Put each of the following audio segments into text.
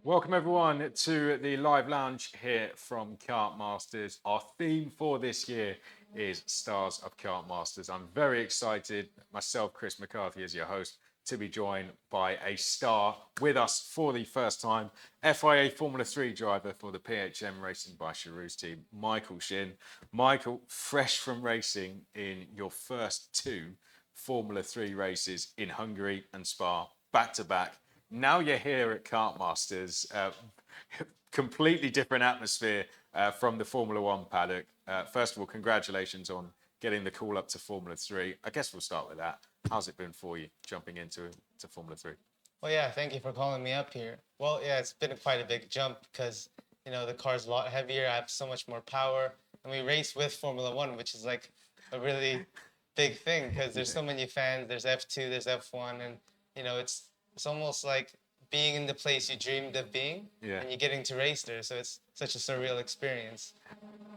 Welcome everyone to the live lounge here from Kartmasters. Our theme for this year is Stars of Kartmasters. I'm very excited, myself, Chris McCarthy, as your host, to be joined by a star with us for the first time, FIA Formula 3 driver for the PHM Racing by Charouz team, Michael Shin. Michael, fresh from racing in your first two Formula 3 races in Hungary and Spa, back to back. Now you're here at Kartmasters, completely different atmosphere from the Formula One paddock. First of all, congratulations on getting the call up to Formula 3. I guess we'll start with that. How's it been for you jumping into Formula 3? Well, yeah, thank you for calling me up here. Well, yeah, it's been quite a big jump because, the car's a lot heavier. I have so much more power. And we race with Formula One, which is like a really big thing because there's so many fans. There's F2, there's F1, and, it's almost like being in the place you dreamed of being, Yeah. and you're getting to race there. So it's such a surreal experience.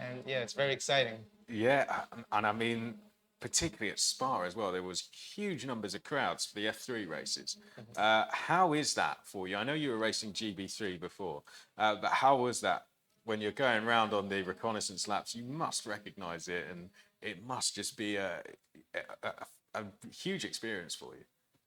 And yeah, it's very exciting. Yeah, and I mean, particularly at Spa as well, there was huge numbers of crowds for the F3 races. How is that for you? I know you were racing GB3 before, but how was that when you're going around on the reconnaissance laps? You must recognise it, and it must just be a huge experience for you.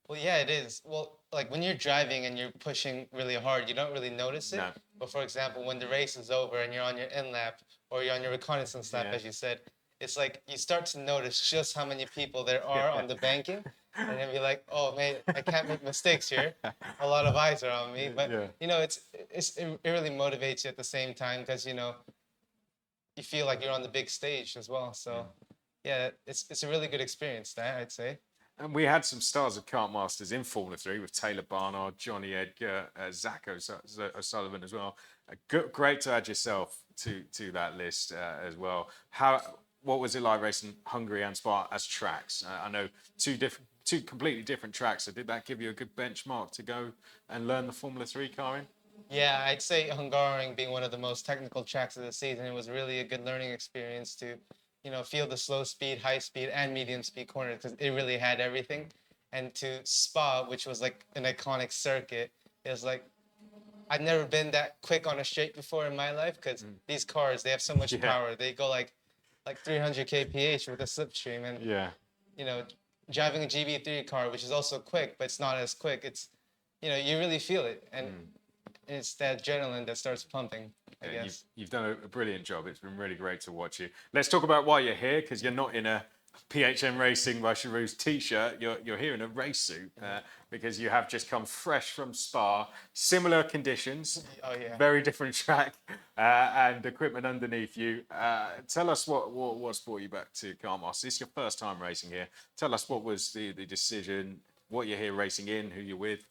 Well, yeah, it is. Well, like when you're driving and you're pushing really hard, you don't really notice it. No. But for example, when the race is over and you're on your in lap or you're on your reconnaissance lap, Yeah. as you said, it's like you start to notice just how many people there are on the banking, and then be like, oh man, I can't make mistakes here. A lot of eyes are on me, but Yeah. it really motivates you at the same time because you feel like you're on the big stage as well. So yeah, it's a really good experience, that I'd say. And we had some stars of Kartmasters in Formula 3 with Taylor Barnard, Johnny Edgar, Zach O'Sullivan as well. Great to add yourself to that list as well. What was it like racing Hungary and Spa as tracks? I know two completely different tracks. So did that give you a good benchmark to go and learn the Formula 3 car in? Yeah, I'd say Hungaroring being one of the most technical tracks of the season, it was really a good learning experience to, feel the slow speed, high speed, and medium speed corners because it really had everything. And to Spa, which was like an iconic circuit, it was like I've never been that quick on a straight before in my life because these cars, they have so much Yeah. power. They go like 300 kph with a slipstream, and Yeah. you know, driving a GB3 car, which is also quick, but it's not as quick. It's you really feel it, and it's that adrenaline that starts pumping, I Yeah, guess. you've done a brilliant job. It's been really great to watch you. Let's talk about why you're here, because you're not in a PHM Racing by Charouz t-shirt. You're here in a race suit because you have just come fresh from Spa. Similar conditions, Oh yeah. very different track and equipment underneath you. Tell us what's brought you back to Kartmasters. This is your first time racing here. Tell us what was the decision, what you're here racing in, who you're with.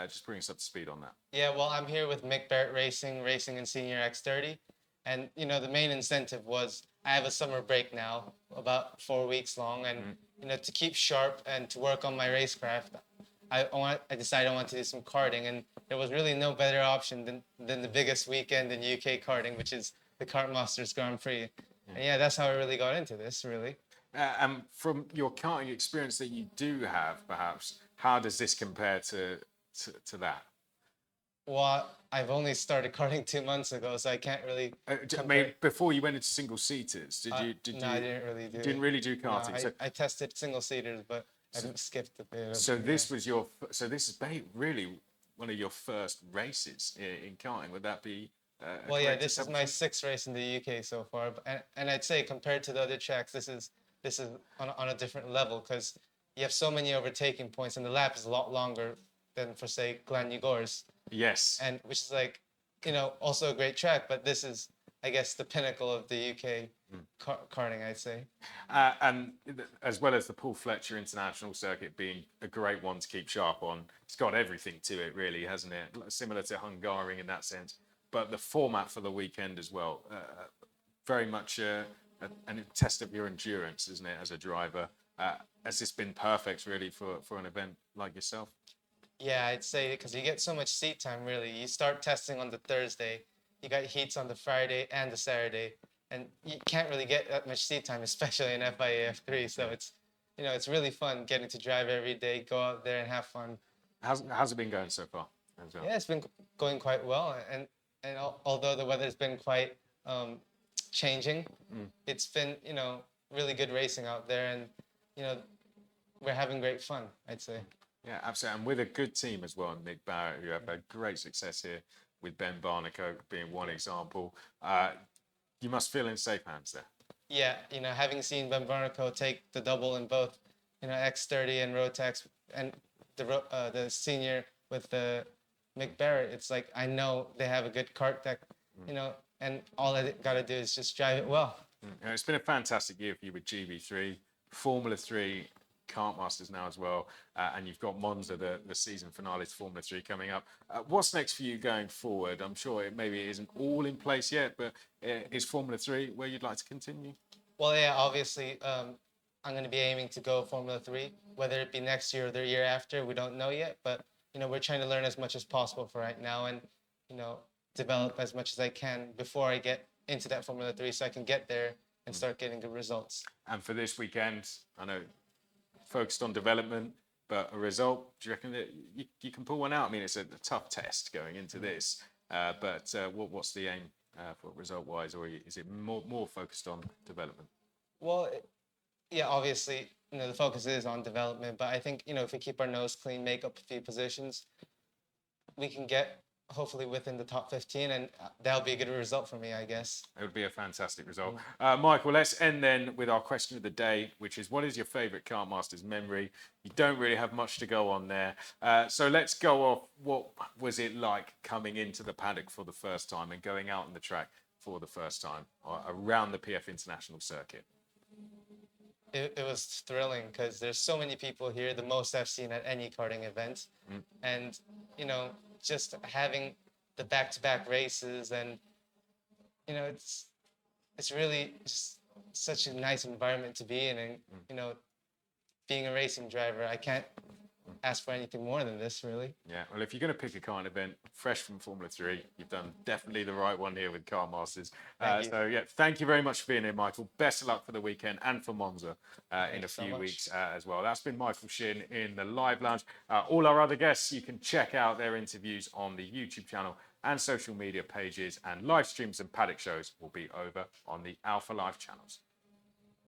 Just bring us up to speed on that. Yeah, well, I'm here with Mick Barrett racing in Senior X30. And, the main incentive was I have a summer break now, about 4 weeks long. And, to keep sharp and to work on my racecraft, I decided I wanted to do some karting. And there was really no better option than the biggest weekend in UK karting, which is the Kartmasters Grand Prix. And yeah, that's how I really got into this, really. And from your karting experience that you do have, perhaps, how does this compare to that? Well, I've only started karting 2 months ago, so I can't really. I mean, before you went into single seaters, did you? No, I didn't really do. You didn't really do karting. No, I tested single seaters, but I skipped a bit. So this was your. So this is really one of your first races in karting. Would that be? Well, yeah, this is my sixth race in the UK so far, and I'd say compared to the other tracks, this is on a different level because you have so many overtaking points, and the lap is a lot longer than for say Glen-Ugors. Yes. And which is like, also a great track, but this is, I guess, the pinnacle of the UK karting, I'd say. And as well as the Paul Fletcher International Circuit being a great one to keep sharp on, it's got everything to it, really, hasn't it? Similar to Hungaroring in that sense. But the format for the weekend as well, very much a test of your endurance, isn't it, as a driver? Has this been perfect, really, for an event like yourself? Yeah, I'd say because you get so much seat time, really. You start testing on the Thursday, you got heats on the Friday and the Saturday, and you can't really get that much seat time, especially in FIA F3. So it's really fun getting to drive every day, go out there and have fun. How's it been going so far? as well? Yeah, it's been going quite well, and although the weather's been quite changing, it's been really good racing out there, and you know we're having great fun, I'd say. Yeah, absolutely. And with a good team as well, Nick Barrett, who have had great success here with Ben Barnacle being one example. You must feel in safe hands there. Yeah, having seen Ben Barnacle take the double in both, X30 and Rotax, and the senior with the Mick Barrett, it's like I know they have a good kart deck, and all I got to do is just drive it well. And it's been a fantastic year for you with GB3, Formula 3, Kartmasters now as well, and you've got Monza, the season finale to Formula 3 coming up. What's next for you going forward? I'm sure maybe it isn't all in place yet, but is Formula 3 where you'd like to continue? Well, yeah, obviously, I'm going to be aiming to go Formula 3, whether it be next year or the year after, we don't know yet, but, we're trying to learn as much as possible for right now and, develop as much as I can before I get into that Formula 3 so I can get there and start getting good results. And for this weekend, I know focused on development, but a result, do you reckon that you can pull one out? I mean, it's a tough test going into this, but what's the aim for result-wise, or is it more focused on development? Well, yeah, obviously, the focus is on development, but I think, if we keep our nose clean, make up a few positions, we can get hopefully within the top 15, and that'll be a good result for me, I guess. It would be a fantastic result. Michael, let's end then with our question of the day, which is, what is your favourite Kartmasters memory? You don't really have much to go on there. So let's go off. What was it like coming into the paddock for the first time and going out on the track for the first time around the PF International circuit? It was thrilling because there's so many people here, the most I've seen at any karting event. And, just having the back-to-back races and, it's really just such a nice environment to be in. And, being a racing driver, I can't ask for anything more than this, really. Yeah, well, if you're going to pick a karting event fresh from Formula 3, you've done definitely the right one here with Kartmasters. So, yeah, thank you very much for being here, Michael. Best of luck for the weekend and for Monza in a few weeks as well. That's been Michael Shin in the Live Lounge. All our other guests, you can check out their interviews on the YouTube channel and social media pages, and live streams and paddock shows will be over on the Alpha Live channels.